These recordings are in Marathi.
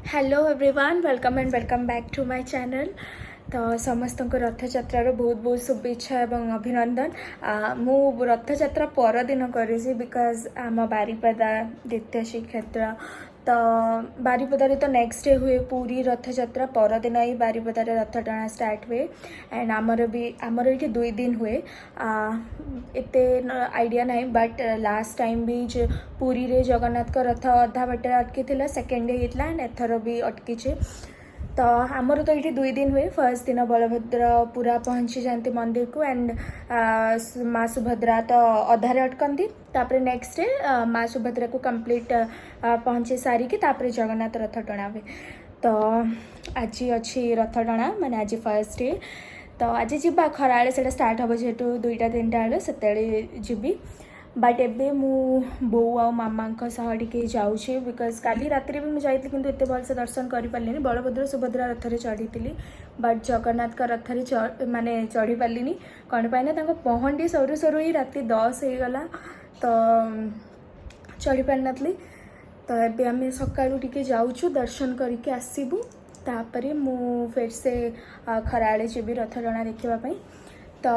Hello everyone welcome and welcome back to my channel. तो समस्त को रथयात्रार बहुत बहुत शुभेच्छा एवं अभिनंदन। मु रथयात्रा परदिन करी बिकज आम बारिपदा द्वितीय श्रीक्षेत्र तो बारिपदार तो नेक्स्ट डे हुए पूरी रथयात्रा परदिन ही बारिपदार रथ टଣା स्टार्ट हुए एंड आमर ये 2 दिन हुए। एते आइडिया ना बट लास्ट टाइम भी जो पूरी रे जगन्नाथ का रथ अधा बाटे अटकी थिला सेकेंड डे होता एंड एथर भी अटकी। तो आमर तो ये 2 दिन हुए। फर्स्ट दिन बलभद्र पूरा पहुँची जाती मंदिर को एंड माँ सुभद्रा तो अधारे अटकती। तापर नेक्स्ट डे माँ सुभद्रा को कंप्लीट पहुँची सारिकी तापर जगन्नाथ रथ टଣା हुए। तो आज अच्छी रथ टଣା माने आज फर्स्ट डे। तो आज जीवा खरा से स्टार्ट हम जेहेतु 2टा-3टा बेले से जीवी बट एबे मु बो आ मामा टे जाऊँगी बिकज काली रात भी मुझे जाती कि एत भलसे दर्शन कर पारे। बलभद्र सुभद्रा रथरे चढ़ी थी बट जगन्नाथ का रथरे माने चढ़ी पार्ली कौन पाई पहंडी सरू सरू ही राति 10 हो गला तो चढ़ी पारि नी। तो ये आम सका जाऊँ दर्शन करके आसबू तापर मु फिर से खराड़े जीवी रथ टଣା देखापी। तो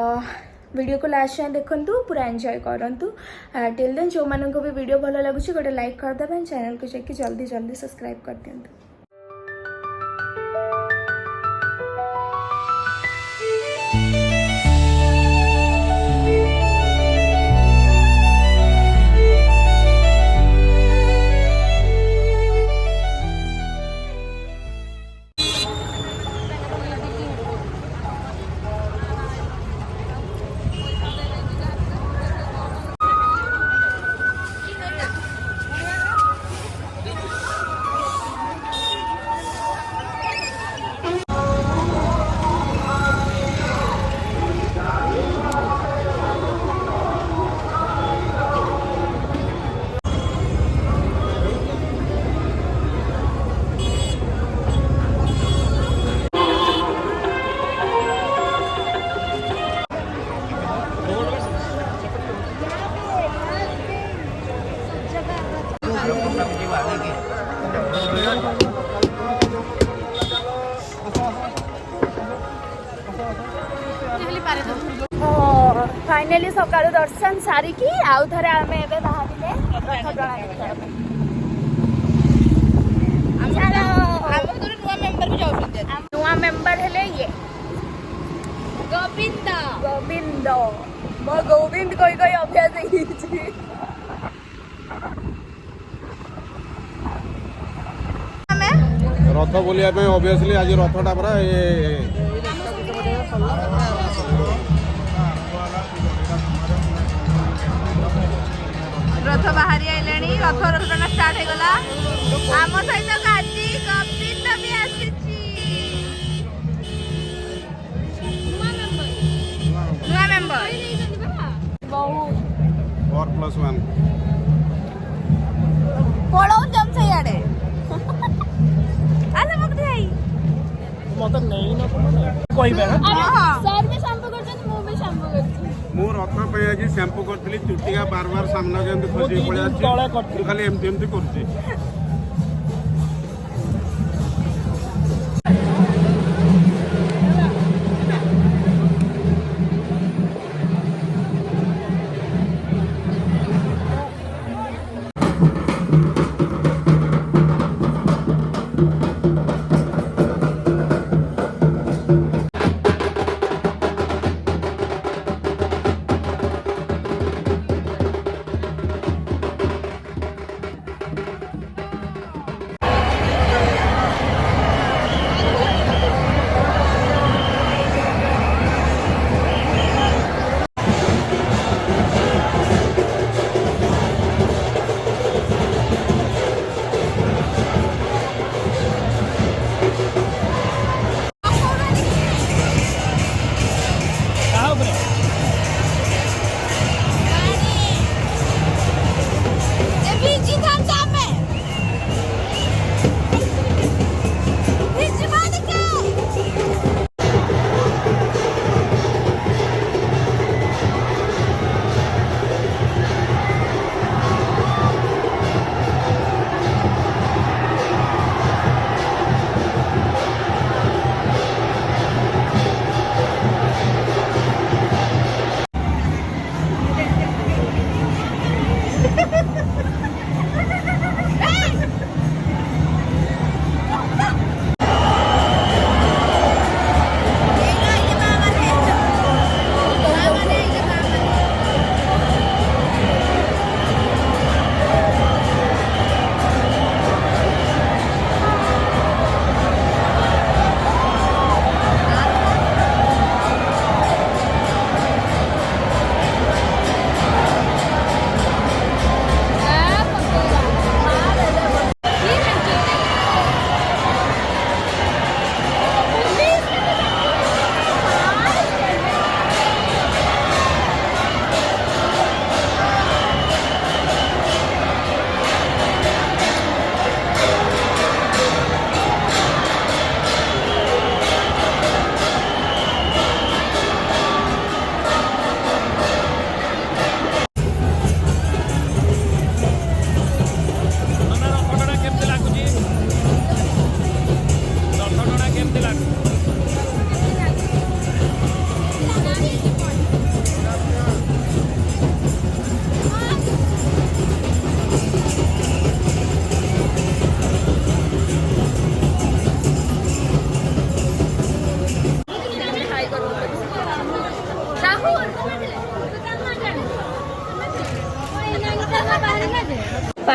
वीडियो को लास्ट टाइम देखु पूरा एंजॉय करूँ। टिल देन जो मानक भी वीडियो भल लगुच गोटे लाइक करदे चैनल को जाकि जल्दी जल्दी सब्सक्राइब कर दिंतु। फाइनली सकाल दर्शन सारिकी आउ थे आम ए बाहर नुआ मेंबर हेले ये गोविंद गोविंद मो गोविंद कोई कोई अभ्यास रथ बोलिया ऑब्वियसली आज रथटा परा रथ बाहरी आइले रथ टଣା स्टार्ट हो गला। आम सहित काजी कपित भी आसीची नुआ मेंबर 4+1 पळौ जम से याडे आले मग देई मत नहीं न कोई बे सर भी शैम्पू करछन मु भी शैम्पू करछि मु रथ पे आज शैम्पू करतली चुटिया बार बार सामना जेंति खसी पळे आछि खाली एमती एमती करछि।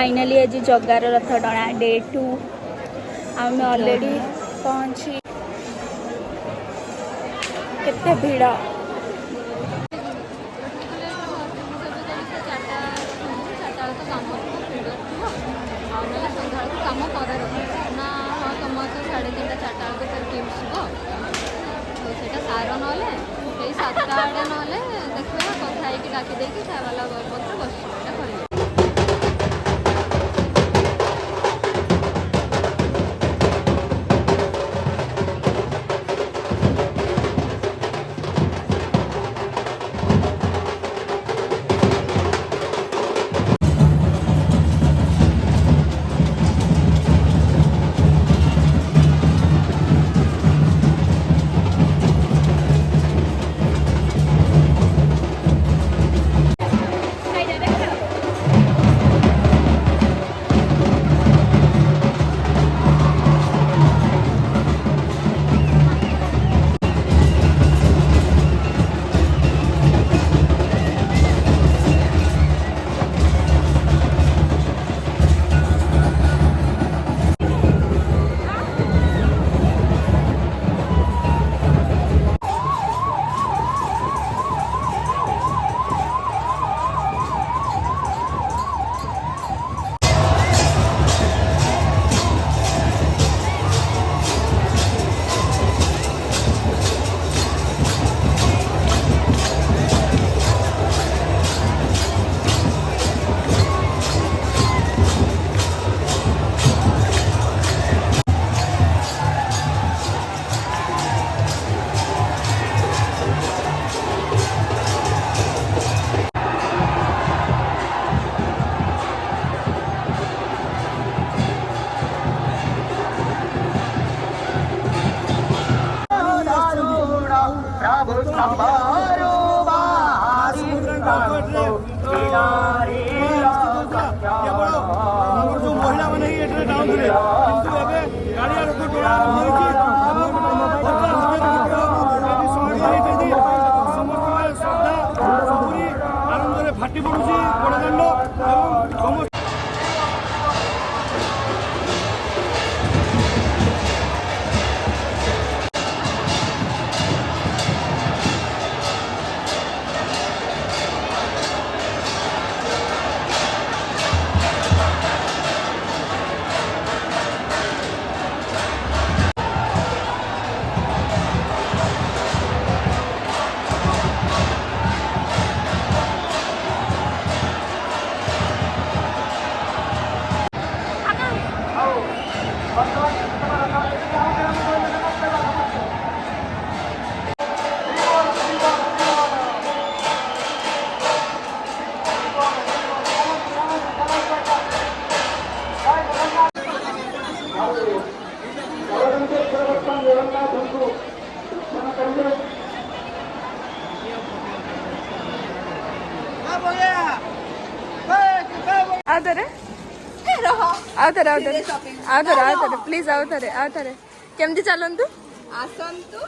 फाइनाली आज जगार रथ टଣା डे 2 आम ऑलरेडी पहुंची केते भिड़ ସାର ନହେଲେ ସେଇ 7ଟା ଆଡ଼େ ନହେଲେ ଦେଖିବା କଥା ହେଇକି ଡାକି ଦେଇକି ସାରବାଲା ପତ୍ର ବସିଛୁ ଏଇଟା କରିବା। फाटी पड़ुची बड़दाण्ड समस्त आउथरे प्लीज आउथरे केमती चलंतु आसंतु